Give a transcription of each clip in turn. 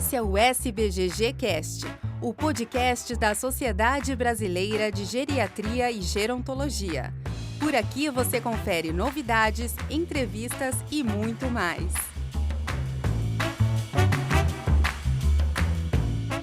Esse é o SBGG Cast, o podcast da Sociedade Brasileira de Geriatria e Gerontologia. Por aqui você confere novidades, entrevistas e muito mais.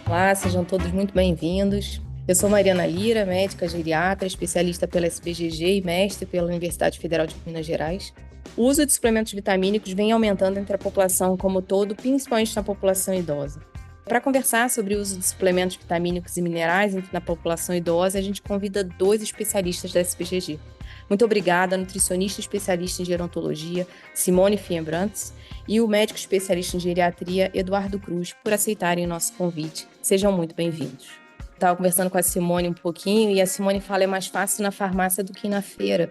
Olá, sejam todos muito bem-vindos. Eu sou Mariana Lira, médica geriatra, especialista pela SBGG e mestre pela Universidade Federal de Minas Gerais. O uso de suplementos vitamínicos vem aumentando entre a população como um todo, principalmente na população idosa. Para conversar sobre o uso de suplementos vitamínicos e minerais na população idosa, a gente convida 2 especialistas da SBGG. Muito obrigada, a nutricionista especialista em gerontologia, Simone Fiembrantes, e o médico especialista em geriatria, Eduardo Cruz, por aceitarem o nosso convite. Sejam muito bem-vindos. Estava conversando com a Simone um pouquinho e a Simone fala que é mais fácil na farmácia do que na feira.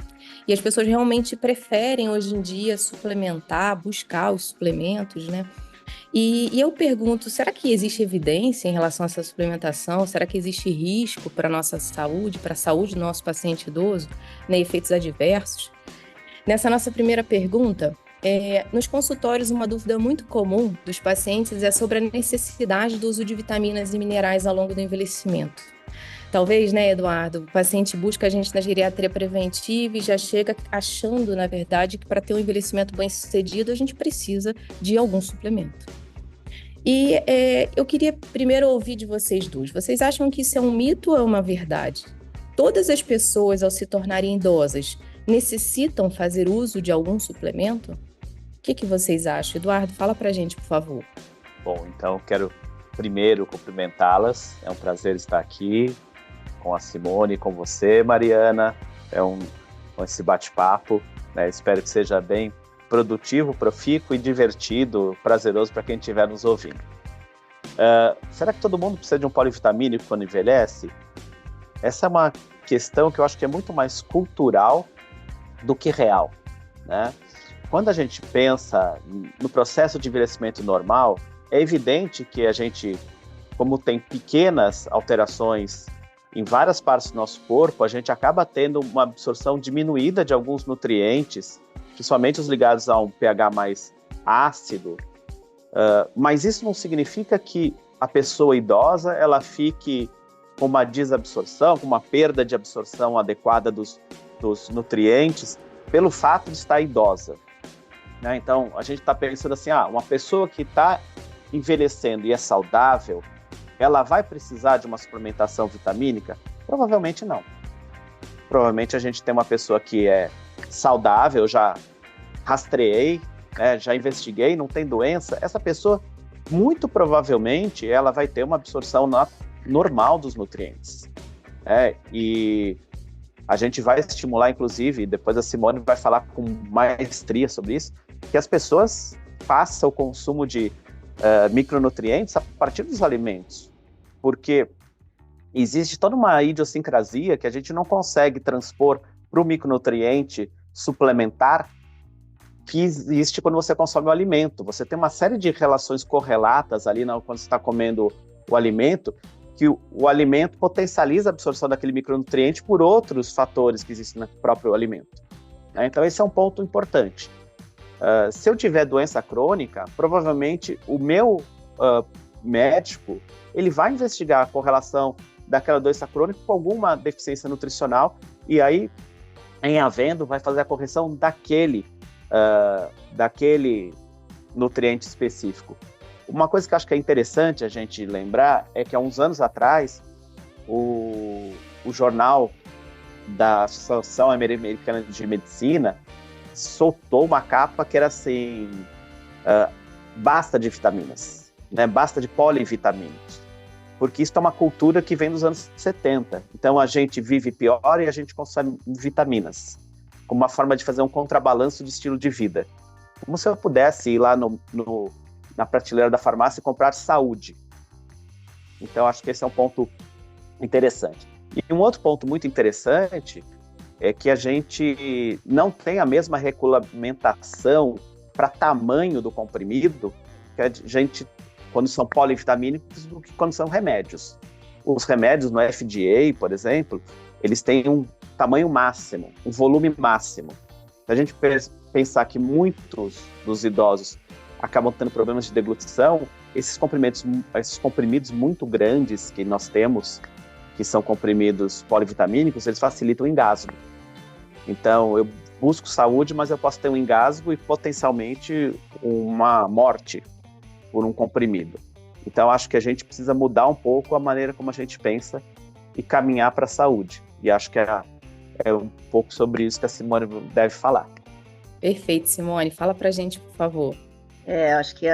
E as pessoas realmente preferem, hoje em dia, suplementar, buscar os suplementos, né? E eu pergunto, será que existe evidência em relação a essa suplementação? Será que existe risco para a nossa saúde, para a saúde do nosso paciente idoso, né, efeitos adversos? Nessa nossa primeira pergunta, nos consultórios, uma dúvida muito comum dos pacientes é sobre a necessidade do uso de vitaminas e minerais ao longo do envelhecimento. Talvez, né, Eduardo, o paciente busca a gente na geriatria preventiva e já chega achando, na verdade, que para ter um envelhecimento bem-sucedido, a gente precisa de algum suplemento. E eu queria primeiro ouvir de vocês dois. Vocês acham que isso é um mito ou é uma verdade? Todas as pessoas, ao se tornarem idosas, necessitam fazer uso de algum suplemento? O que vocês acham? Eduardo, fala pra gente, por favor. Bom, então quero primeiro cumprimentá-las. É um prazer estar aqui com a Simone, com você, Mariana. Com esse bate-papo, né? Espero que seja bem produtivo, profícuo e divertido, prazeroso para quem estiver nos ouvindo. Será que todo mundo precisa de um polivitamínico quando envelhece? Essa é uma questão que eu acho que é muito mais cultural do que real, né? Quando a gente pensa no processo de envelhecimento normal, é evidente que a gente, como tem pequenas alterações em várias partes do nosso corpo, a gente acaba tendo uma absorção diminuída de alguns nutrientes, principalmente os ligados a um pH mais ácido, mas isso não significa que a pessoa idosa ela fique com uma desabsorção, com uma perda de absorção adequada dos nutrientes, pelo fato de estar idosa. Né? Então, a gente está pensando assim, uma pessoa que está envelhecendo e é saudável, ela vai precisar de uma suplementação vitamínica? Provavelmente não. Provavelmente a gente tem uma pessoa que é saudável, já rastreei, né, já investiguei, não tem doença. Essa pessoa, muito provavelmente, ela vai ter uma absorção normal dos nutrientes. E a gente vai estimular, inclusive, depois a Simone vai falar com maestria sobre isso, que as pessoas façam o consumo de micronutrientes a partir dos alimentos, porque existe toda uma idiosincrasia que a gente não consegue transpor para o micronutriente suplementar que existe quando você consome o alimento. Você tem uma série de relações correlatas ali quando você está comendo o alimento, que o alimento potencializa a absorção daquele micronutriente por outros fatores que existem no próprio alimento. Né? Então, esse é um ponto importante. Se eu tiver doença crônica, provavelmente o meu médico ele vai investigar a correlação daquela doença crônica com alguma deficiência nutricional e aí, em havendo, vai fazer a correção daquele nutriente específico. Uma coisa que eu acho que é interessante a gente lembrar é que há uns anos atrás, o jornal da Associação Americana de Medicina soltou uma capa que era assim, basta de vitaminas, né? Basta de polivitamínicos, porque isso é uma cultura que vem dos anos 70. Então a gente vive pior e a gente consome vitaminas, como uma forma de fazer um contrabalanço de estilo de vida. Como se eu pudesse ir lá na prateleira da farmácia e comprar saúde. Então, acho que esse é um ponto interessante. E um outro ponto muito interessante é que a gente não tem a mesma regulamentação para tamanho do comprimido que a gente, quando são polivitamínicos, do que quando são remédios. Os remédios no FDA, por exemplo, eles têm um tamanho máximo, um volume máximo. Se a gente pensar que muitos dos idosos acabam tendo problemas de deglutição, esses comprimidos muito grandes que nós temos, que são comprimidos polivitamínicos, eles facilitam o engasgo. Então, eu busco saúde, mas eu posso ter um engasgo e potencialmente uma morte por um comprimido. Então, acho que a gente precisa mudar um pouco a maneira como a gente pensa e caminhar para a saúde. E acho que é um pouco sobre isso que a Simone deve falar. Perfeito, Simone. Fala pra gente, por favor. Acho que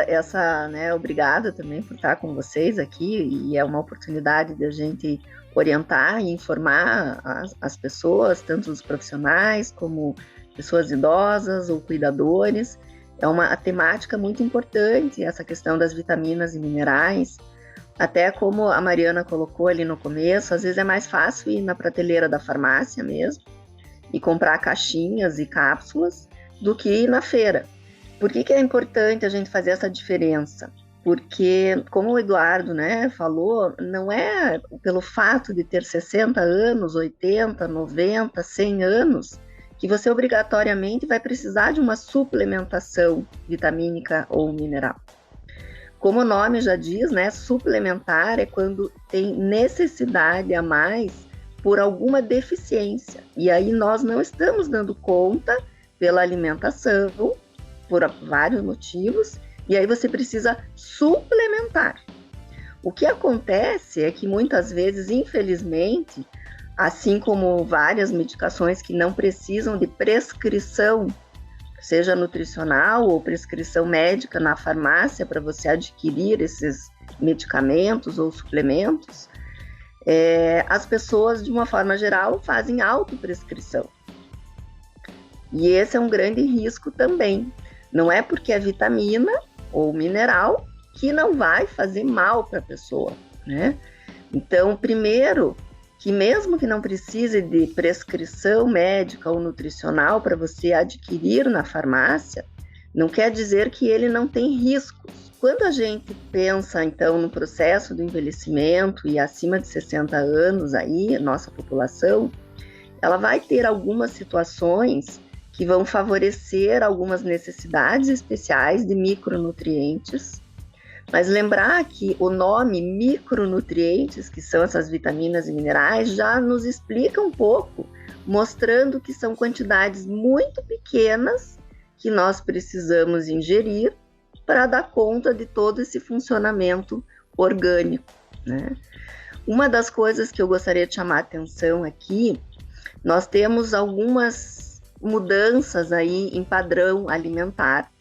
obrigada também por estar com vocês aqui, e é uma oportunidade de a gente orientar e informar as pessoas, tanto os profissionais como pessoas idosas ou cuidadores. É uma temática muito importante, essa questão das vitaminas e minerais. Até como a Mariana colocou ali no começo, às vezes é mais fácil ir na prateleira da farmácia mesmo e comprar caixinhas e cápsulas do que ir na feira. Por que é importante a gente fazer essa diferença? Porque, como o Eduardo, falou, não é pelo fato de ter 60 anos, 80, 90, 100 anos, que você obrigatoriamente vai precisar de uma suplementação vitamínica ou mineral. Como o nome já diz, suplementar é quando tem necessidade a mais por alguma deficiência. E aí nós não estamos dando conta pela alimentação, por vários motivos, e aí você precisa suplementar. O que acontece é que muitas vezes, infelizmente, assim como várias medicações que não precisam de prescrição, seja nutricional ou prescrição médica na farmácia para você adquirir esses medicamentos ou suplementos, as pessoas, de uma forma geral, fazem autoprescrição. E esse é um grande risco também. Não é porque é vitamina ou mineral que não vai fazer mal para a pessoa, Então, primeiro, que mesmo que não precise de prescrição médica ou nutricional para você adquirir na farmácia, não quer dizer que ele não tem riscos. Quando a gente pensa, então, no processo do envelhecimento e acima de 60 anos aí, nossa população, ela vai ter algumas situações que vão favorecer algumas necessidades especiais de micronutrientes. Mas lembrar que o nome micronutrientes, que são essas vitaminas e minerais, já nos explica um pouco, mostrando que são quantidades muito pequenas que nós precisamos ingerir para dar conta de todo esse funcionamento orgânico, Uma das coisas que eu gostaria de chamar a atenção aqui, nós temos algumas mudanças aí em padrão alimentar.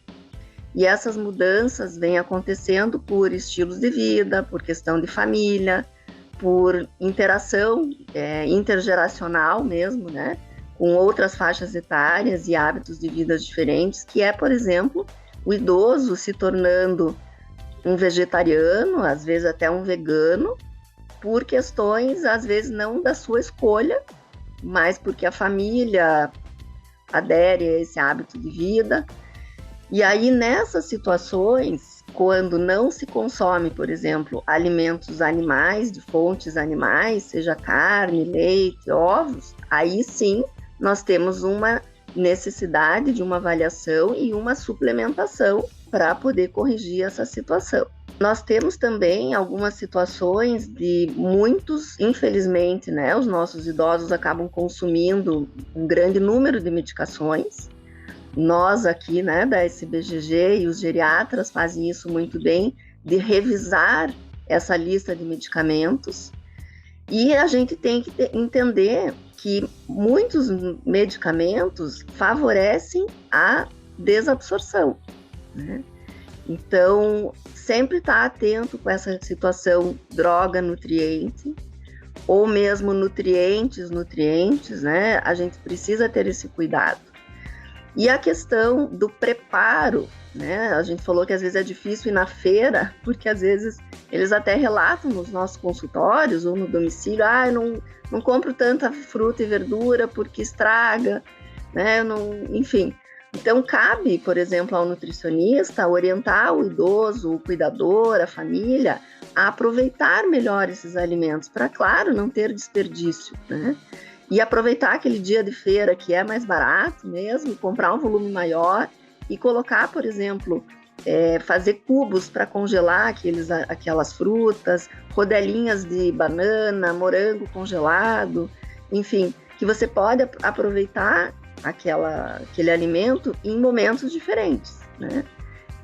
E essas mudanças vêm acontecendo por estilos de vida, por questão de família, por interação intergeracional mesmo, com outras faixas etárias e hábitos de vida diferentes, que é, por exemplo, o idoso se tornando um vegetariano, às vezes até um vegano, por questões, às vezes, não da sua escolha, mas porque a família adere a esse hábito de vida. E aí, nessas situações, quando não se consome, por exemplo, alimentos animais, de fontes animais, seja carne, leite, ovos, aí sim nós temos uma necessidade de uma avaliação e uma suplementação para poder corrigir essa situação. Nós temos também algumas situações de muitos, infelizmente, os nossos idosos acabam consumindo um grande número de medicações. Nós aqui, da SBGG, e os geriatras fazem isso muito bem, de revisar essa lista de medicamentos. E a gente tem que entender que muitos medicamentos favorecem a desabsorção, Então, sempre estar atento com essa situação droga-nutriente, ou mesmo nutrientes, a gente precisa ter esse cuidado. E a questão do preparo, a gente falou que às vezes é difícil ir na feira, porque às vezes eles até relatam nos nossos consultórios ou no domicílio, eu não compro tanta fruta e verdura porque estraga, enfim. Então, cabe, por exemplo, ao nutricionista orientar o idoso, o cuidador, a família, a aproveitar melhor esses alimentos, para, claro, não ter desperdício, E aproveitar aquele dia de feira que é mais barato mesmo, comprar um volume maior e colocar, por exemplo, fazer cubos para congelar aquelas frutas, rodelinhas de banana, morango congelado, enfim, que você pode aproveitar aquele alimento em momentos diferentes, né?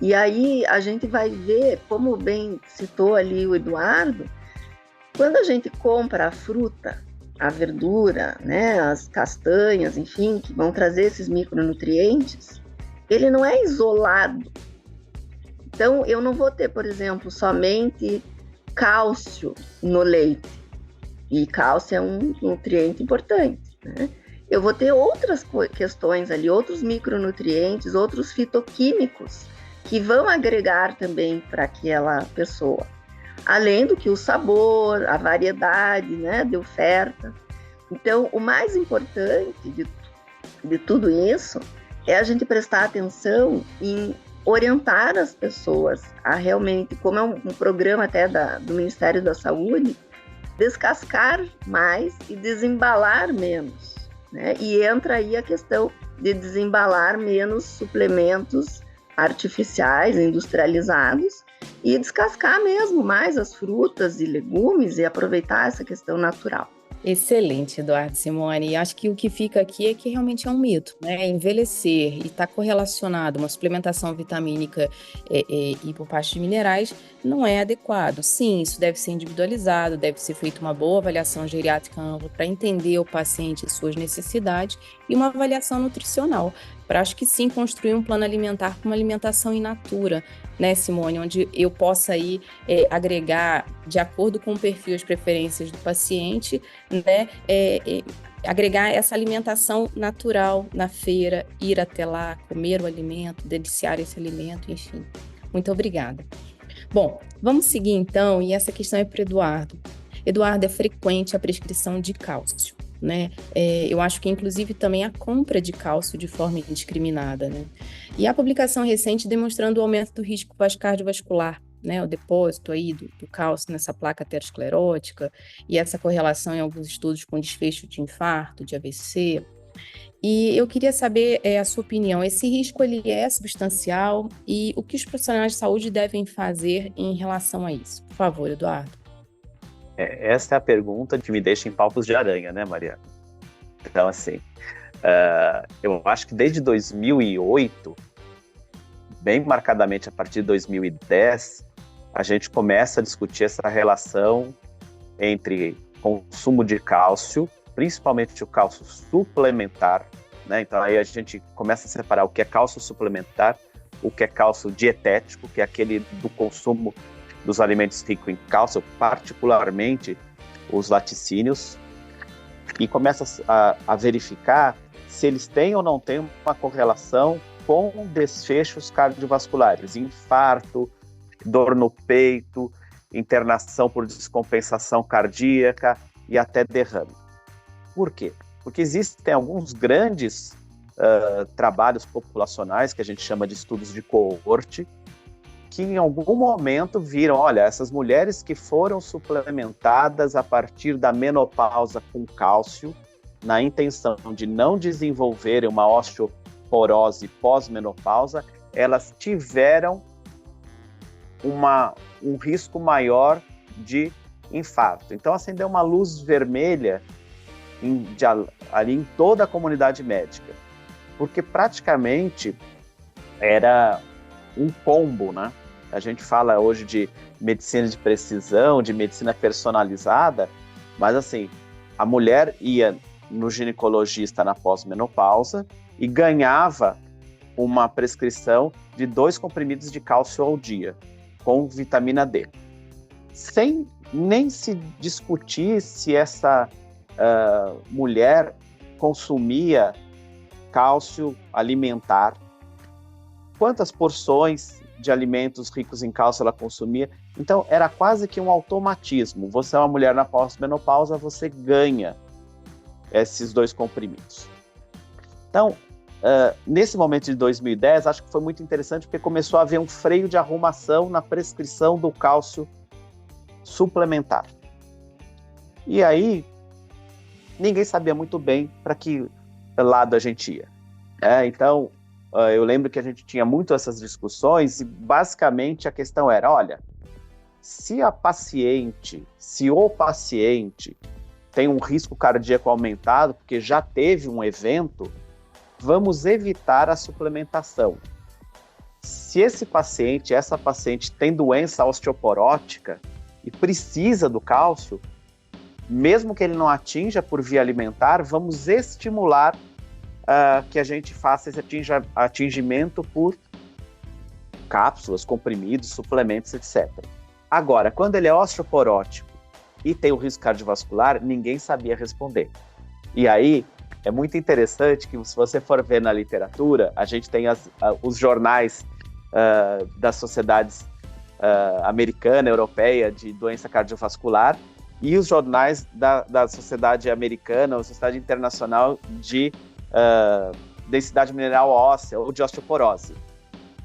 E aí a gente vai ver, como bem citou ali o Eduardo, quando a gente compra a fruta, a verdura, né, as castanhas, enfim, que vão trazer esses micronutrientes, ele não é isolado. Então, eu não vou ter, por exemplo, somente cálcio no leite. E cálcio é um nutriente importante, né? Eu vou ter outras questões ali, outros micronutrientes, outros fitoquímicos que vão agregar também para aquela pessoa. Além do que o sabor, a variedade, né, de oferta. Então, o mais importante de tudo isso é a gente prestar atenção em orientar as pessoas a realmente, como é um programa até do Ministério da Saúde, descascar mais e desembalar menos, né? E entra aí a questão de desembalar menos suplementos artificiais, industrializados, e descascar mesmo mais as frutas e legumes e aproveitar essa questão natural. Excelente, Eduardo, Simone. Acho que o que fica aqui é que realmente é um mito, né? Envelhecer e estar correlacionado uma suplementação vitamínica e por parte de minerais não é adequado. Sim, isso deve ser individualizado, deve ser feita uma boa avaliação geriátrica ampla para entender o paciente e suas necessidades e uma avaliação nutricional para, acho que sim, construir um plano alimentar com uma alimentação in natura, né, Simone, onde eu possa aí agregar, de acordo com o perfil e as preferências do paciente, né, agregar essa alimentação natural na feira, ir até lá, comer o alimento, deliciar esse alimento, enfim. Muito obrigada. Bom, vamos seguir então, e essa questão é para o Eduardo. Eduardo, é frequente a prescrição de cálcio, né? Eu acho que inclusive também a compra de cálcio de forma indiscriminada, né? E a publicação recente demonstrando o aumento do risco cardiovascular, né? O depósito aí do cálcio nessa placa aterosclerótica e essa correlação em alguns estudos com desfecho de infarto, de AVC. E eu queria saber a sua opinião. Esse risco ele é substancial e o que os profissionais de saúde devem fazer em relação a isso? Por favor, Eduardo. Essa é a pergunta que me deixa em palpos de aranha, né, Mariana? Então, assim, eu acho que desde 2008, bem marcadamente a partir de 2010, a gente começa a discutir essa relação entre consumo de cálcio, principalmente o cálcio suplementar, né? Então aí a gente começa a separar o que é cálcio suplementar, o que é cálcio dietético, que é aquele do consumo dos alimentos ricos em cálcio, particularmente os laticínios, e começa a verificar se eles têm ou não têm uma correlação com desfechos cardiovasculares, infarto, dor no peito, internação por descompensação cardíaca e até derrame. Por quê? Porque existem alguns grandes trabalhos populacionais, que a gente chama de estudos de coorte, que em algum momento viram, olha, essas mulheres que foram suplementadas a partir da menopausa com cálcio, na intenção de não desenvolverem uma osteoporose pós-menopausa, elas tiveram um risco maior de infarto. Então acendeu uma luz vermelha ali em toda a comunidade médica, porque praticamente era um combo, né? A gente fala hoje de medicina de precisão, de medicina personalizada, mas assim, a mulher ia no ginecologista na pós-menopausa e ganhava uma prescrição de 2 comprimidos de cálcio ao dia, com vitamina D. Sem nem se discutir se essa mulher consumia cálcio alimentar, quantas porções de alimentos ricos em cálcio ela consumia. Então, era quase que um automatismo. Você é uma mulher na pós-menopausa, você ganha esses 2 comprimidos. Então, nesse momento de 2010, acho que foi muito interessante porque começou a haver um freio de arrumação na prescrição do cálcio suplementar. E aí, ninguém sabia muito bem para que lado a gente ia. Então, eu lembro que a gente tinha muito essas discussões e basicamente a questão era, olha, se o paciente tem um risco cardíaco aumentado porque já teve um evento, vamos evitar a suplementação. Se essa paciente tem doença osteoporótica e precisa do cálcio, mesmo que ele não atinja por via alimentar, vamos estimular que a gente faça esse atingimento por cápsulas, comprimidos, suplementos, etc. Agora, quando ele é osteoporótico e tem o risco cardiovascular, ninguém sabia responder. E aí, é muito interessante que, se você for ver na literatura, a gente tem os jornais das sociedades americana, europeia de doença cardiovascular e os jornais da Sociedade Americana ou Sociedade Internacional de densidade mineral óssea ou de osteoporose.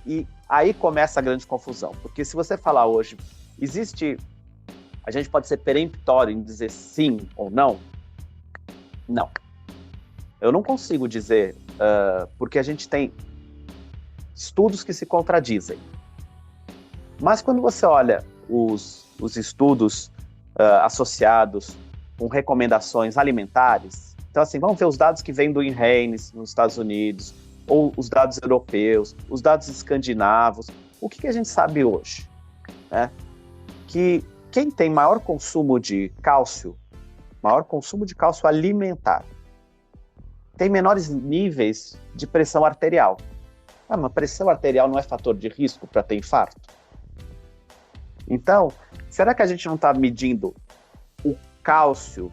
E aí começa a grande confusão, porque se você falar hoje, a gente pode ser peremptório em dizer sim ou não? Não. Eu não consigo dizer, porque a gente tem estudos que se contradizem. Mas quando você olha os estudos associados com recomendações alimentares, então assim, vamos ver os dados que vêm do INRENES nos Estados Unidos, ou os dados europeus, os dados escandinavos, o que a gente sabe hoje? Que quem tem maior consumo de cálcio alimentar, tem menores níveis de pressão arterial. Mas pressão arterial não é fator de risco para ter infarto? Então, será que a gente não está medindo o cálcio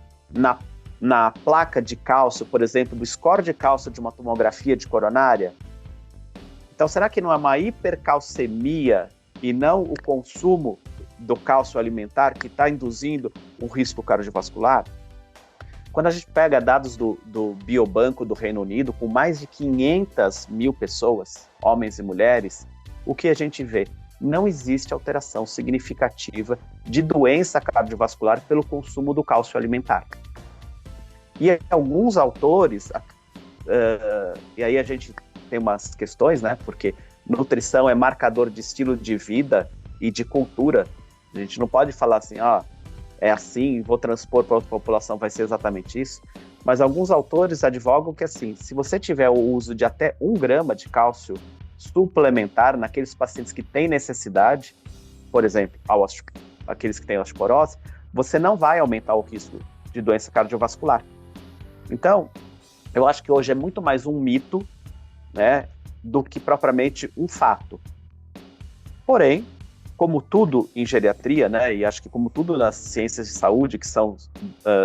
na placa de cálcio, por exemplo, do score de cálcio de uma tomografia de coronária? Então, será que não é uma hipercalcemia e não o consumo do cálcio alimentar que está induzindo um risco cardiovascular? Quando a gente pega dados do Biobanco do Reino Unido, com mais de 500 mil pessoas, homens e mulheres, o que a gente vê? Não existe alteração significativa de doença cardiovascular pelo consumo do cálcio alimentar. E alguns autores, e aí a gente tem umas questões, né? Porque nutrição é marcador de estilo de vida e de cultura. A gente não pode falar assim, é assim, vou transpor para a população, vai ser exatamente isso. Mas alguns autores advogam que, assim, se você tiver o uso de até 1 grama de cálcio suplementar naqueles pacientes que têm necessidade, por exemplo, aqueles que têm osteoporose, você não vai aumentar o risco de doença cardiovascular. Então, eu acho que hoje é muito mais um mito, né, do que propriamente um fato. Porém, como tudo em geriatria, né, e acho que como tudo nas ciências de saúde, que são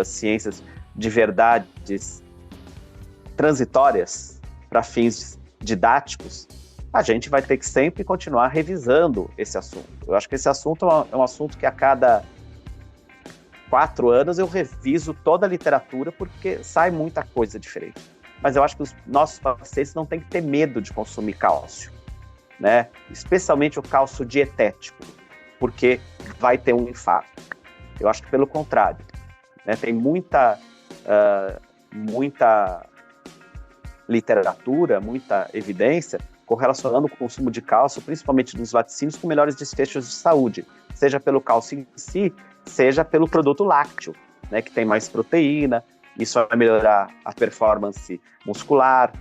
ciências de verdades transitórias para fins didáticos, a gente vai ter que sempre continuar revisando esse assunto. Eu acho que esse assunto é um assunto que a cada 4 anos eu reviso toda a literatura, porque sai muita coisa diferente. Mas eu acho que os nossos pacientes não têm que ter medo de consumir cálcio, né? Especialmente o cálcio dietético, porque vai ter um infarto. Eu acho que pelo contrário, né? Tem muita literatura, muita evidência correlacionando o consumo de cálcio, principalmente dos laticínios, com melhores desfechos de saúde, seja pelo cálcio em si, seja pelo produto lácteo, né, que tem mais proteína. Isso vai melhorar a performance muscular,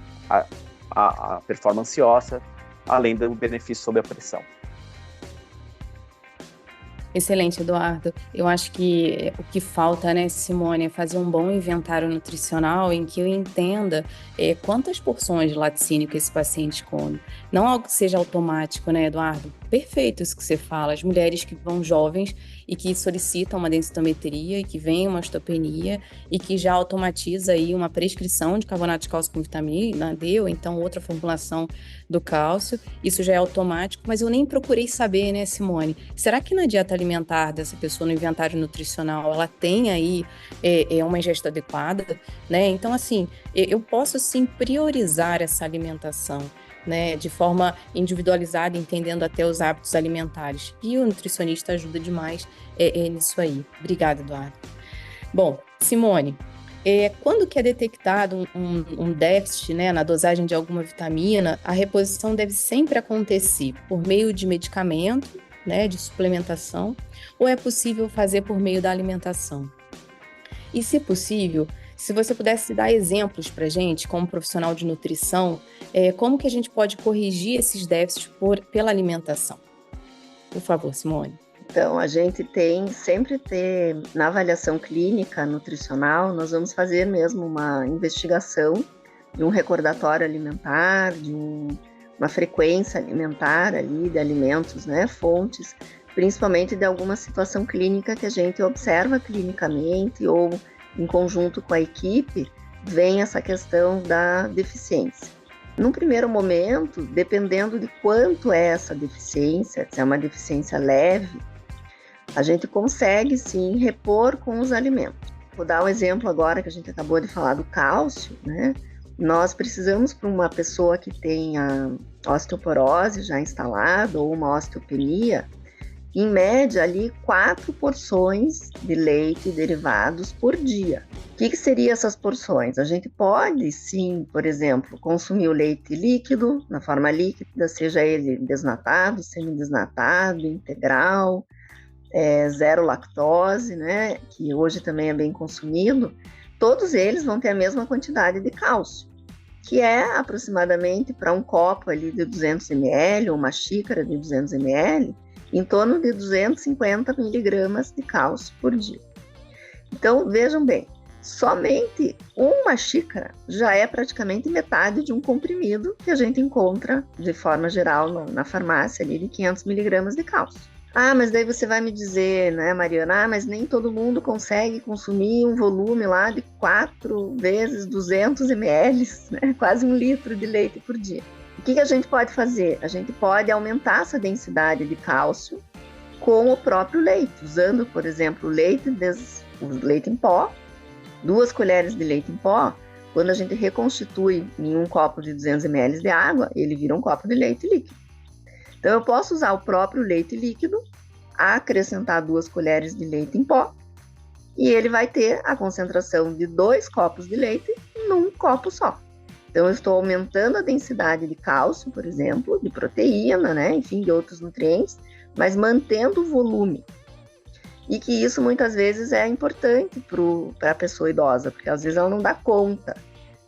a performance óssea, além do benefício sobre a pressão. Excelente, Eduardo. Eu acho que o que falta, né, Simone, é fazer um bom inventário nutricional em que eu entenda quantas porções de laticínio que esse paciente come. Não algo que seja automático, né, Eduardo? Perfeito isso que você fala. As mulheres que vão jovens e que solicitam uma densitometria e que vem uma osteopenia e que já automatiza aí uma prescrição de carbonato de cálcio com vitamina D ou então outra formulação do cálcio. Isso já é automático, mas eu nem procurei saber, né, Simone? Será que na dieta alimentar dessa pessoa, no inventário nutricional, ela tem aí uma ingesta adequada, né? Então, assim, eu posso sim priorizar essa alimentação, né, de forma individualizada, entendendo até os hábitos alimentares. E o nutricionista ajuda demais nisso aí. Obrigada, Eduardo. Bom, Simone, Quando que é detectado um déficit, né, na dosagem de alguma vitamina, a reposição deve sempre acontecer por meio de medicamento, né, de suplementação, ou é possível fazer por meio da alimentação? E, se possível, se você pudesse dar exemplos para a gente, como profissional de nutrição, como que a gente pode corrigir esses déficits pela alimentação? Por favor, Simone. Então, a gente sempre ter, na avaliação clínica nutricional, nós vamos fazer mesmo uma investigação de um recordatório alimentar, de uma frequência alimentar ali, de alimentos, né, fontes, principalmente de alguma situação clínica que a gente observa clinicamente ou em conjunto com a equipe, vem essa questão da deficiência. Num primeiro momento, dependendo de quanto é essa deficiência, se é uma deficiência leve, a gente consegue sim repor com os alimentos. Vou dar um exemplo agora que a gente acabou de falar do cálcio, né? Nós precisamos, para uma pessoa que tenha osteoporose já instalada ou uma osteopenia, em média ali 4 porções de leite e derivados por dia. O que seriam essas porções? A gente pode sim, por exemplo, consumir o leite líquido, na forma líquida, seja ele desnatado, semidesnatado, integral, zero lactose, né, que hoje também é bem consumido. Todos eles vão ter a mesma quantidade de cálcio, que é aproximadamente para um copo ali de 200 ml, ou uma xícara de 200 ml, em torno de 250 miligramas de cálcio por dia. Então, vejam bem, somente uma xícara já é praticamente metade de um comprimido que a gente encontra, de forma geral, na farmácia, ali, de 500 miligramas de cálcio. Ah, mas daí você vai me dizer, né, Mariana, mas nem todo mundo consegue consumir um volume lá de 4 vezes 200 ml, né, quase 1 litro de leite por dia. O que a gente pode fazer? A gente pode aumentar essa densidade de cálcio com o próprio leite, usando, por exemplo, o leite em pó, 2 colheres de leite em pó. Quando a gente reconstitui em um copo de 200 ml de água, ele vira um copo de leite líquido. Então, eu posso usar o próprio leite líquido, acrescentar 2 colheres de leite em pó, e ele vai ter a concentração de 2 copos de leite num copo só. Então, eu estou aumentando a densidade de cálcio, por exemplo, de proteína, né, enfim, de outros nutrientes, mas mantendo o volume. E que isso, muitas vezes, é importante para a pessoa idosa, porque às vezes ela não dá conta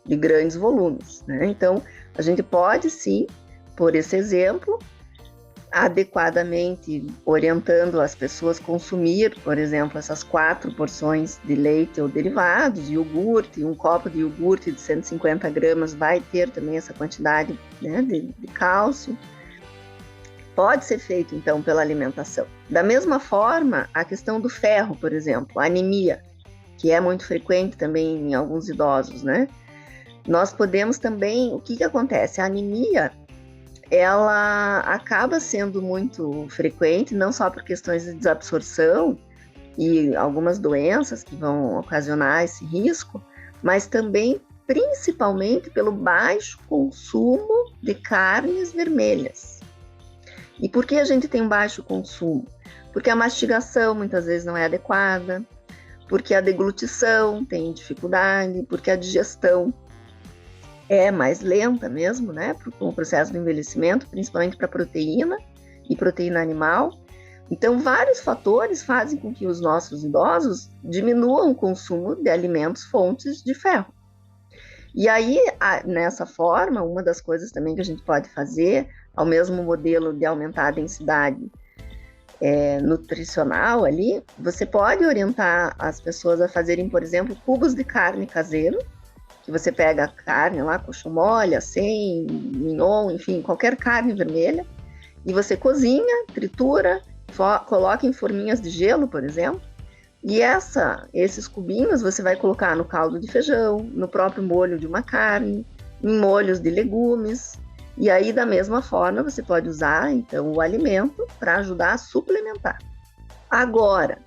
de grandes volumes, né? Então, a gente pode, sim, por esse exemplo, adequadamente orientando as pessoas a consumir, por exemplo, essas 4 porções de leite ou derivados, iogurte, um copo de iogurte de 150 gramas vai ter também essa quantidade, né, de cálcio. Pode ser feito, então, pela alimentação. Da mesma forma, a questão do ferro, por exemplo, a anemia, que é muito frequente também em alguns idosos, né? Nós podemos também, o que acontece? A anemia, ela acaba sendo muito frequente, não só por questões de desabsorção e algumas doenças que vão ocasionar esse risco, mas também, principalmente, pelo baixo consumo de carnes vermelhas. E por que a gente tem um baixo consumo? Porque a mastigação muitas vezes não é adequada, porque a deglutição tem dificuldade, porque a digestão é mais lenta mesmo, né, com o processo do envelhecimento, principalmente para proteína e proteína animal. Então, vários fatores fazem com que os nossos idosos diminuam o consumo de alimentos fontes de ferro. E aí, nessa forma, uma das coisas também que a gente pode fazer, ao mesmo modelo de aumentar a densidade nutricional ali, você pode orientar as pessoas a fazerem, por exemplo, cubos de carne caseiro, que você pega a carne lá, coxão mole, acém, mignon, enfim, qualquer carne vermelha, e você cozinha, tritura, coloca em forminhas de gelo, por exemplo, e esses cubinhos você vai colocar no caldo de feijão, no próprio molho de uma carne, em molhos de legumes, e aí da mesma forma você pode usar, então, o alimento para ajudar a suplementar. Agora,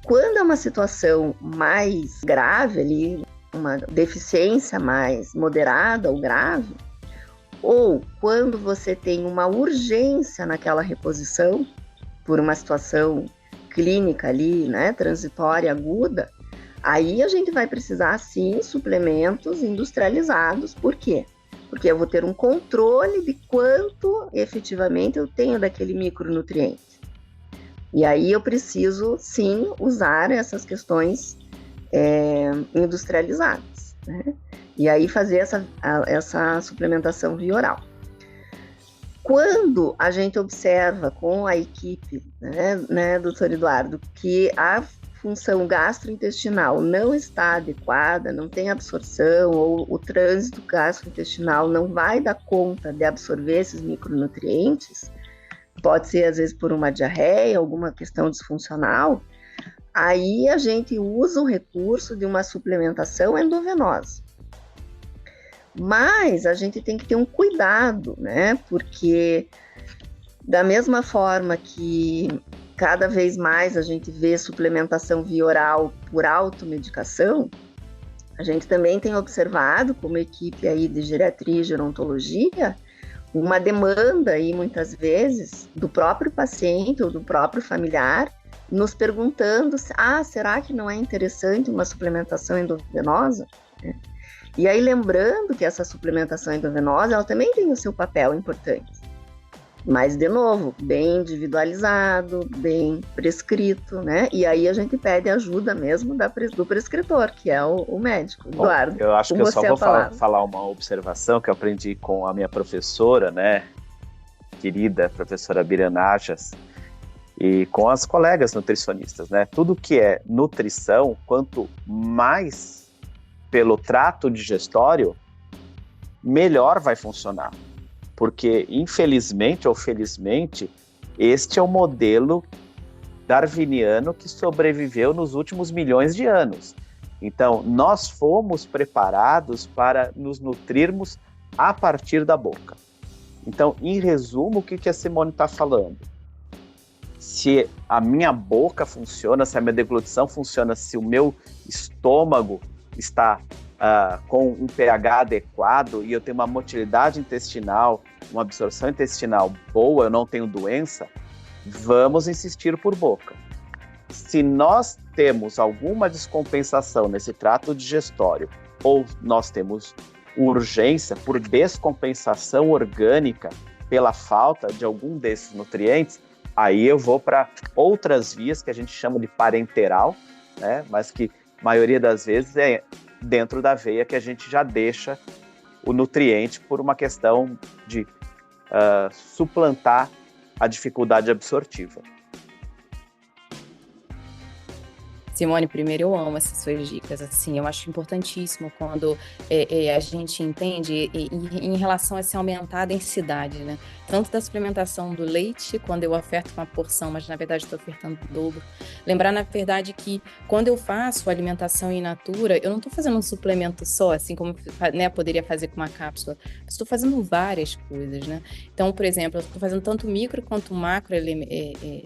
quando é uma situação mais grave ali, uma deficiência mais moderada ou grave, ou quando você tem uma urgência naquela reposição por uma situação clínica ali, né, transitória, aguda, Aí a gente vai precisar, sim, suplementos industrializados. Por quê? Porque eu vou ter um controle de quanto efetivamente eu tenho daquele micronutriente. E aí eu preciso, sim, usar essas questões industrializadas, né? E aí fazer essa suplementação via oral. Quando a gente observa com a equipe, né, doutor Eduardo, que a função gastrointestinal não está adequada, não tem absorção, ou o trânsito gastrointestinal não vai dar conta de absorver esses micronutrientes, pode ser às vezes por uma diarreia, alguma questão disfuncional, aí a gente usa o recurso de uma suplementação endovenosa. Mas a gente tem que ter um cuidado, né? Porque da mesma forma que cada vez mais a gente vê suplementação via oral por automedicação, a gente também tem observado, como equipe aí de geriatria e gerontologia, uma demanda aí muitas vezes do próprio paciente ou do próprio familiar nos perguntando, será que não é interessante uma suplementação endovenosa? E aí lembrando que essa suplementação endovenosa, ela também tem o seu papel importante. Mas, de novo, bem individualizado, bem prescrito, né? E aí a gente pede ajuda mesmo do prescritor, que é o médico. Bom, Eduardo, eu acho que eu só vou falar uma observação que eu aprendi com a minha professora, né? Querida professora Biranajas, e com as colegas nutricionistas, né? Tudo que é nutrição, quanto mais pelo trato digestório, melhor vai funcionar. Porque, infelizmente ou felizmente, este é o modelo darwiniano que sobreviveu nos últimos milhões de anos. Então, nós fomos preparados para nos nutrirmos a partir da boca. Então, em resumo, o que a Simone está falando? Se a minha boca funciona, se a minha deglutição funciona, se o meu estômago está com um pH adequado e eu tenho uma motilidade intestinal, uma absorção intestinal boa, eu não tenho doença, vamos insistir por boca. Se nós temos alguma descompensação nesse trato digestório ou nós temos urgência por descompensação orgânica pela falta de algum desses nutrientes, aí eu vou para outras vias que a gente chama de parenteral, né? Mas que a maioria das vezes é dentro da veia que a gente já deixa o nutriente por uma questão de suplantar a dificuldade absortiva. Simone, primeiro eu amo essas suas dicas, assim, eu acho importantíssimo quando a gente entende em relação a se aumentar a densidade, né? Tanto da suplementação do leite, quando eu oferto uma porção, mas na verdade estou ofertando o dobro. Lembrar, na verdade, que quando eu faço alimentação in natura, eu não estou fazendo um suplemento só, assim como, né, poderia fazer com uma cápsula, estou fazendo várias coisas, né? Então, por exemplo, eu estou fazendo tanto micro quanto macro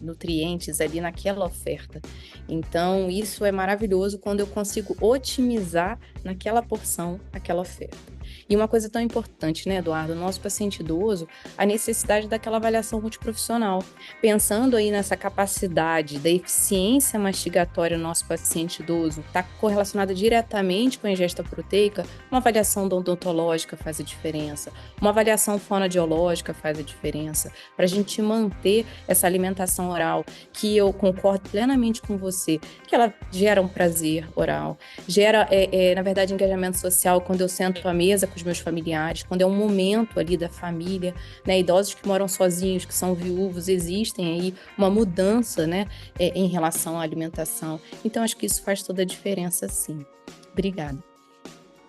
nutrientes ali naquela oferta. Então, isso é maravilhoso quando eu consigo otimizar naquela porção, aquela oferta. E uma coisa tão importante, né, Eduardo? O nosso paciente idoso, a necessidade daquela avaliação multiprofissional. Pensando aí nessa capacidade da eficiência mastigatória do nosso paciente idoso, está correlacionada diretamente com a ingesta proteica, uma avaliação odontológica faz a diferença, uma avaliação fonoaudiológica faz a diferença, para a gente manter essa alimentação oral, que eu concordo plenamente com você, que ela gera um prazer oral, gera, na verdade, engajamento social quando eu sento à mesa com os meus familiares, quando é um momento ali da família, né, idosos que moram sozinhos, que são viúvos, existem aí uma mudança, né, em relação à alimentação. Então, acho que isso faz toda a diferença, sim. Obrigada.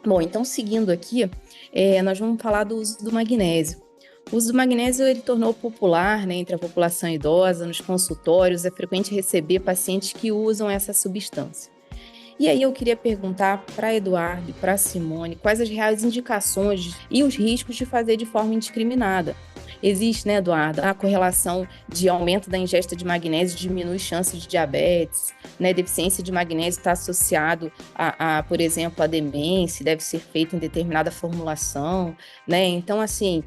Bom, então, seguindo aqui, nós vamos falar do uso do magnésio. O uso do magnésio, ele tornou popular, né, entre a população idosa, nos consultórios, é frequente receber pacientes que usam essa substância. E aí eu queria perguntar para Eduardo e para Simone quais as reais indicações e os riscos de fazer de forma indiscriminada. Existe, né, Eduardo, a correlação de aumento da ingesta de magnésio diminui chances de diabetes, né? Deficiência de magnésio está associado por exemplo, a demência, deve ser feita em determinada formulação, né? Então, assim,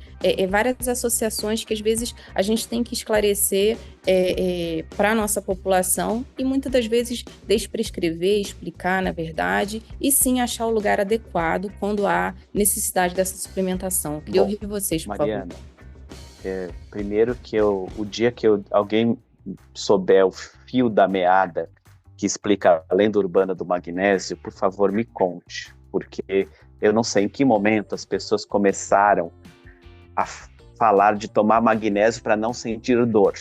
várias associações que às vezes a gente tem que esclarecer para a nossa população e muitas das vezes desprescrever, explicar, na verdade, e sim achar o lugar adequado quando há necessidade dessa suplementação. Queria ouvir vocês, por Mariana, favor. Primeiro o dia que alguém souber o fio da meada que explica a lenda urbana do magnésio, por favor, me conte, porque eu não sei em que momento as pessoas começaram a falar de tomar magnésio para não sentir dor.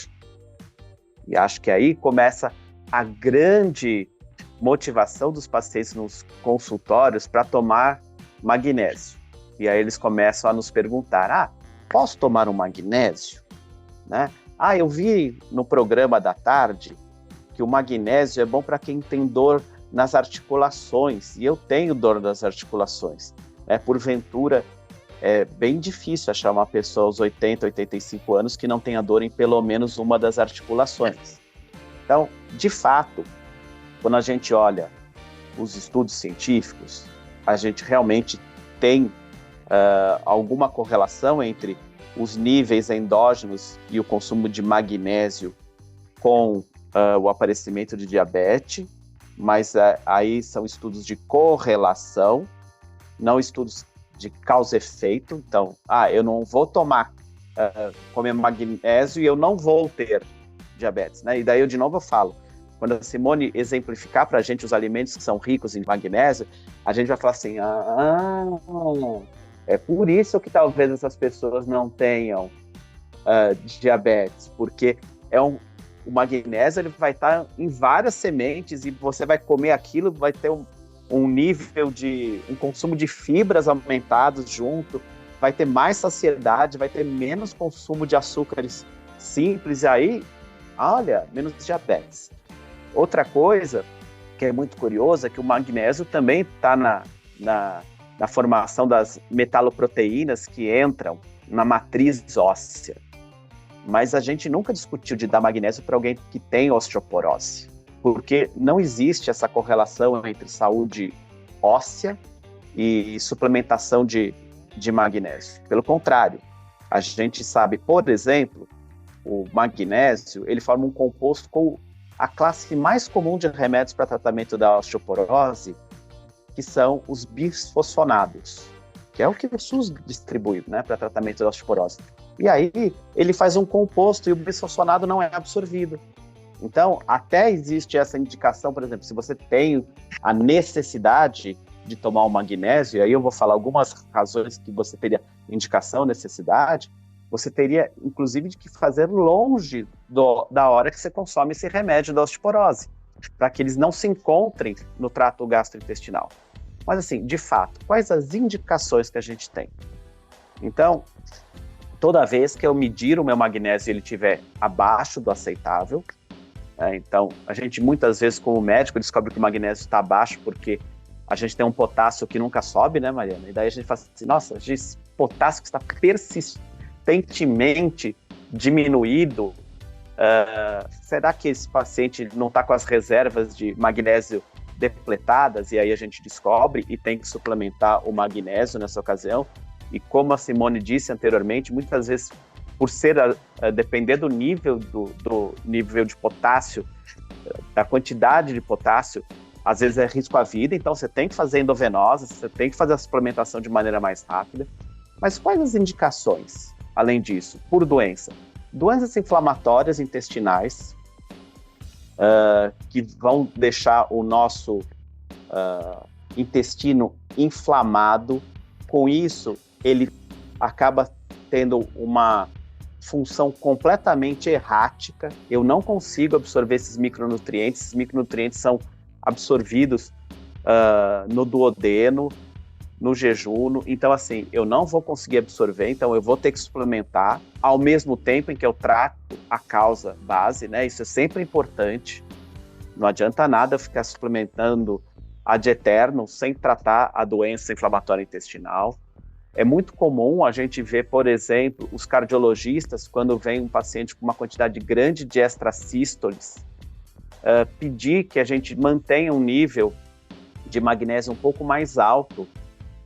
E acho que aí começa a grande motivação dos pacientes nos consultórios para tomar magnésio. E aí eles começam a nos perguntar, posso tomar um magnésio? Né? Eu vi no programa da tarde que o magnésio é bom para quem tem dor nas articulações, e eu tenho dor nas articulações. Porventura, é bem difícil achar uma pessoa aos 80, 85 anos que não tenha dor em pelo menos uma das articulações. Então, de fato, quando a gente olha os estudos científicos, a gente realmente tem alguma correlação entre os níveis endógenos e o consumo de magnésio com o aparecimento de diabetes, mas aí são estudos de correlação, não estudos de causa e efeito. Então, eu não vou comer magnésio e eu não vou ter diabetes, né? E daí eu de novo falo, quando a Simone exemplificar para a gente os alimentos que são ricos em magnésio, a gente vai falar assim, é por isso que talvez essas pessoas não tenham diabetes, porque o magnésio ele vai estar em várias sementes e você vai comer aquilo, vai ter um nível um consumo de fibras aumentados junto, vai ter mais saciedade, vai ter menos consumo de açúcares simples, e aí, olha, menos diabetes. Outra coisa que é muito curiosa é que o magnésio também está na formação das metaloproteínas que entram na matriz óssea. Mas a gente nunca discutiu de dar magnésio para alguém que tem osteoporose, porque não existe essa correlação entre saúde óssea e suplementação de magnésio. Pelo contrário, a gente sabe, por exemplo, o magnésio ele forma um composto com a classe mais comum de remédios para tratamento da osteoporose, que são os bisfosfonados, que é o que o SUS distribui, né, para tratamento da osteoporose. E aí ele faz um composto e o bisfosfonado não é absorvido. Então, até existe essa indicação, por exemplo, se você tem a necessidade de tomar um magnésio, e aí eu vou falar algumas razões que você teria indicação, necessidade, você teria, inclusive, de que fazer longe da hora que você consome esse remédio da osteoporose, para que eles não se encontrem no trato gastrointestinal. Mas, assim, de fato, quais as indicações que a gente tem? Então, toda vez que eu medir o meu magnésio e ele estiver abaixo do aceitável, então, a gente muitas vezes, como médico, descobre que o magnésio está abaixo porque a gente tem um potássio que nunca sobe, né, Mariana? E daí a gente fala assim, nossa, esse potássio que está persistentemente diminuído, será que esse paciente não está com as reservas de magnésio depletadas? E aí a gente descobre e tem que suplementar o magnésio nessa ocasião. E como a Simone disse anteriormente, muitas vezes, por depender do nível nível de potássio, da quantidade de potássio, às vezes é risco à vida, então você tem que fazer endovenosa, você tem que fazer a suplementação de maneira mais rápida. Mas quais as indicações, além disso, por doença? Doenças inflamatórias intestinais, que vão deixar o nosso intestino inflamado. Com isso, ele acaba tendo uma função completamente errática. Eu não consigo absorver esses micronutrientes. Esses micronutrientes são absorvidos no duodeno, no jejum. Então, assim, eu não vou conseguir absorver, então eu vou ter que suplementar ao mesmo tempo em que eu trato a causa base, né? Isso é sempre importante. Não adianta nada eu ficar suplementando ad eternum sem tratar a doença inflamatória intestinal. É muito comum a gente ver, por exemplo, os cardiologistas, quando vem um paciente com uma quantidade grande de extrasístoles, pedir que a gente mantenha um nível de magnésio um pouco mais alto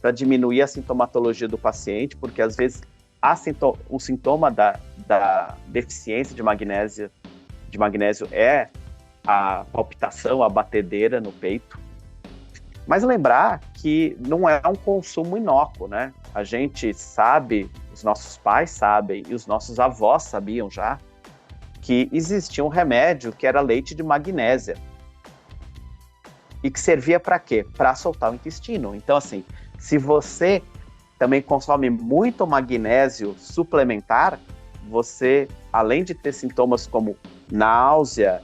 para diminuir a sintomatologia do paciente, porque às vezes o sintoma da deficiência de magnésio é a palpitação, a batedeira no peito. Mas lembrar que não é um consumo inócuo, né? A gente sabe, os nossos pais sabem e os nossos avós sabiam já que existia um remédio que era leite de magnésia. E que servia para quê? Para soltar o intestino. Então, assim, se você também consome muito magnésio suplementar, você, além de ter sintomas como náusea,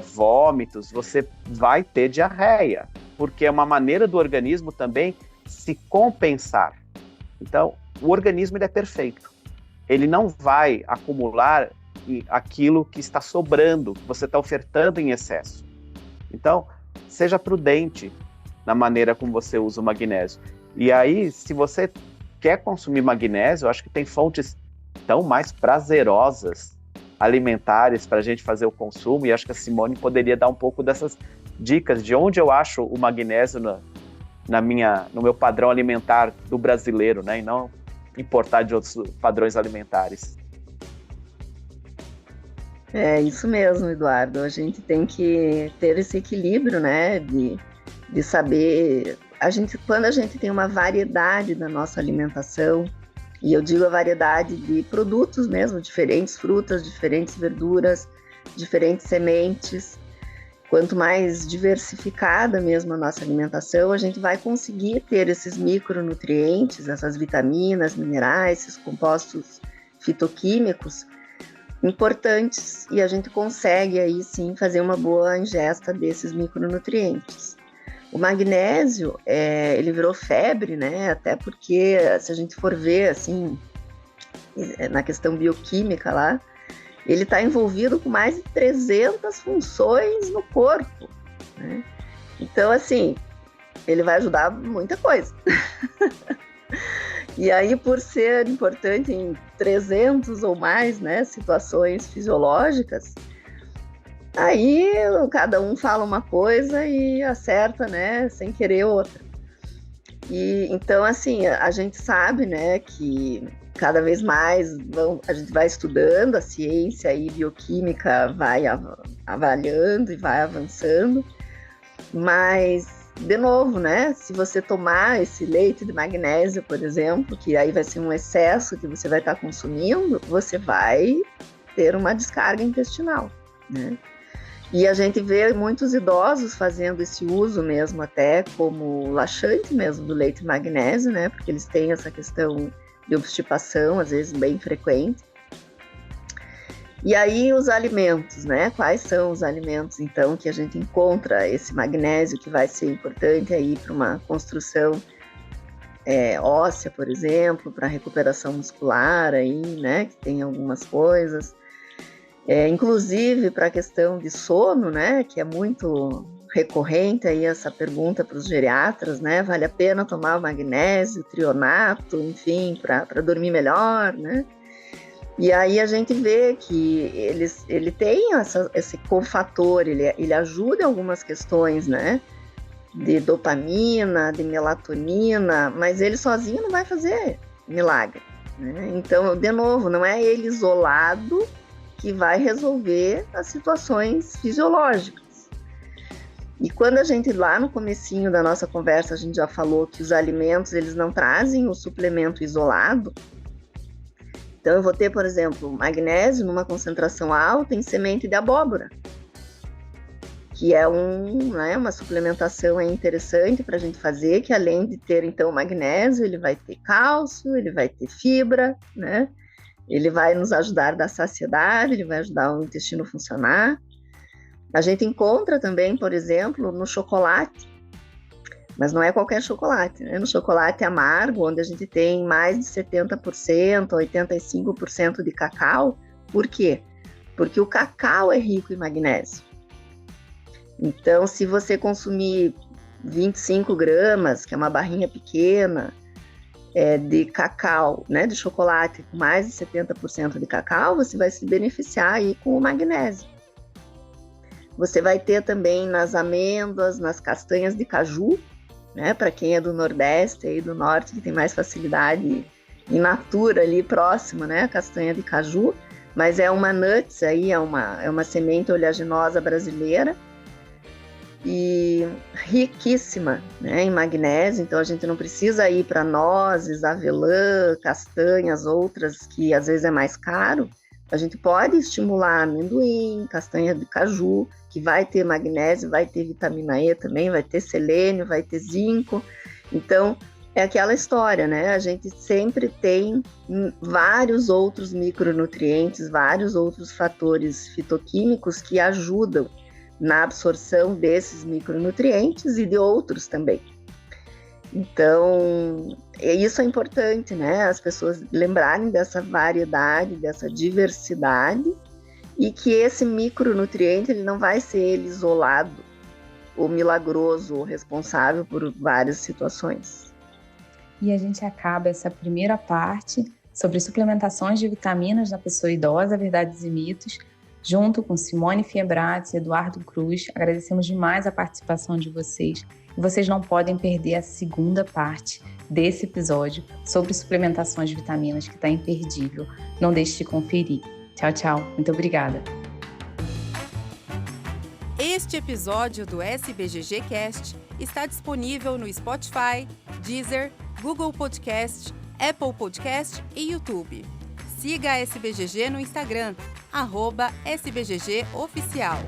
vômitos, você vai ter diarreia, porque é uma maneira do organismo também se compensar. Então, o organismo ele é perfeito. Ele não vai acumular aquilo que está sobrando, que você está ofertando em excesso. Então, seja prudente na maneira como você usa o magnésio. E aí, se você quer consumir magnésio, eu acho que tem fontes tão mais prazerosas alimentares para a gente fazer o consumo, e acho que a Simone poderia dar um pouco dessas dicas de onde eu acho o magnésio no meu padrão alimentar do brasileiro, né, e não importar de outros padrões alimentares. É isso mesmo, Eduardo. A gente tem que ter esse equilíbrio, né, de saber... Quando a gente tem uma variedade da nossa alimentação, e eu digo a variedade de produtos mesmo, diferentes frutas, diferentes verduras, diferentes sementes, quanto mais diversificada mesmo a nossa alimentação, a gente vai conseguir ter esses micronutrientes, essas vitaminas, minerais, esses compostos fitoquímicos importantes, e a gente consegue aí sim fazer uma boa ingesta desses micronutrientes. O magnésio, ele virou febre, né? Até porque, se a gente for ver, assim, na questão bioquímica lá, ele está envolvido com mais de 300 funções no corpo, né? Então, assim, ele vai ajudar muita coisa. E aí, por ser importante em 300 ou mais, né, situações fisiológicas, aí cada um fala uma coisa e acerta, né, sem querer outra. E então, assim, a gente sabe, né, que cada vez mais a gente vai estudando, a ciência e bioquímica vai avaliando e vai avançando, mas, de novo, né, se você tomar esse leite de magnésio, por exemplo, que aí vai ser um excesso que você vai estar consumindo, você vai ter uma descarga intestinal, né? E a gente vê muitos idosos fazendo esse uso mesmo, até como laxante mesmo do leite de magnésio, né? Porque eles têm essa questão de obstipação, às vezes bem frequente. E aí os alimentos, né? Quais são os alimentos, então, que a gente encontra esse magnésio que vai ser importante aí para uma construção óssea, por exemplo, para recuperação muscular aí, né? Que tem algumas coisas. Inclusive para a questão de sono, né, que é muito recorrente aí essa pergunta para os geriatras, né, vale a pena tomar magnésio, trionato, enfim, para dormir melhor, né? E aí a gente vê que ele tem esse cofator, ele ajuda em algumas questões, né, de dopamina, de melatonina, mas ele sozinho não vai fazer milagre, né? Então, de novo, não é ele isolado que vai resolver as situações fisiológicas. E quando a gente, lá no comecinho da nossa conversa, a gente já falou que os alimentos, eles não trazem o suplemento isolado. Então, eu vou ter, por exemplo, magnésio numa concentração alta em semente de abóbora, que é uma suplementação interessante para a gente fazer, que além de ter, então, magnésio, ele vai ter cálcio, ele vai ter fibra, né? Ele vai nos ajudar a dar saciedade, ele vai ajudar o intestino a funcionar. A gente encontra também, por exemplo, no chocolate, mas não é qualquer chocolate, né? No chocolate amargo, onde a gente tem mais de 70%, 85% de cacau. Por quê? Porque o cacau é rico em magnésio. Então, se você consumir 25 gramas, que é uma barrinha pequena, de cacau, né, de chocolate com mais de 70% de cacau, você vai se beneficiar aí com o magnésio. Você vai ter também nas amêndoas, nas castanhas de caju, né, para quem é do Nordeste e do Norte, que tem mais facilidade in natura ali próximo, né, a castanha de caju, mas é uma nuts aí, é uma semente oleaginosa brasileira, e riquíssima, né, em magnésio, então a gente não precisa ir para nozes, avelã, castanhas, outras que às vezes é mais caro. A gente pode estimular amendoim, castanha de caju, que vai ter magnésio, vai ter vitamina E também, vai ter selênio, vai ter zinco. Então, é aquela história, né? A gente sempre tem vários outros micronutrientes, vários outros fatores fitoquímicos que ajudam na absorção desses micronutrientes e de outros também. Então, isso é importante, né? As pessoas lembrarem dessa variedade, dessa diversidade, e que esse micronutriente ele não vai ser ele isolado, ou milagroso, ou responsável por várias situações. E a gente acaba essa primeira parte sobre suplementações de vitaminas na pessoa idosa, verdades e mitos, junto com Simone Fiebrati e Eduardo Cruz. Agradecemos demais a participação de vocês. E vocês não podem perder a segunda parte desse episódio sobre suplementações de vitaminas, que está imperdível. Não deixe de conferir. Tchau, tchau. Muito obrigada. Este episódio do SBGG Cast está disponível no Spotify, Deezer, Google Podcast, Apple Podcast e YouTube. Siga a SBGG no Instagram, @SBGG Oficial.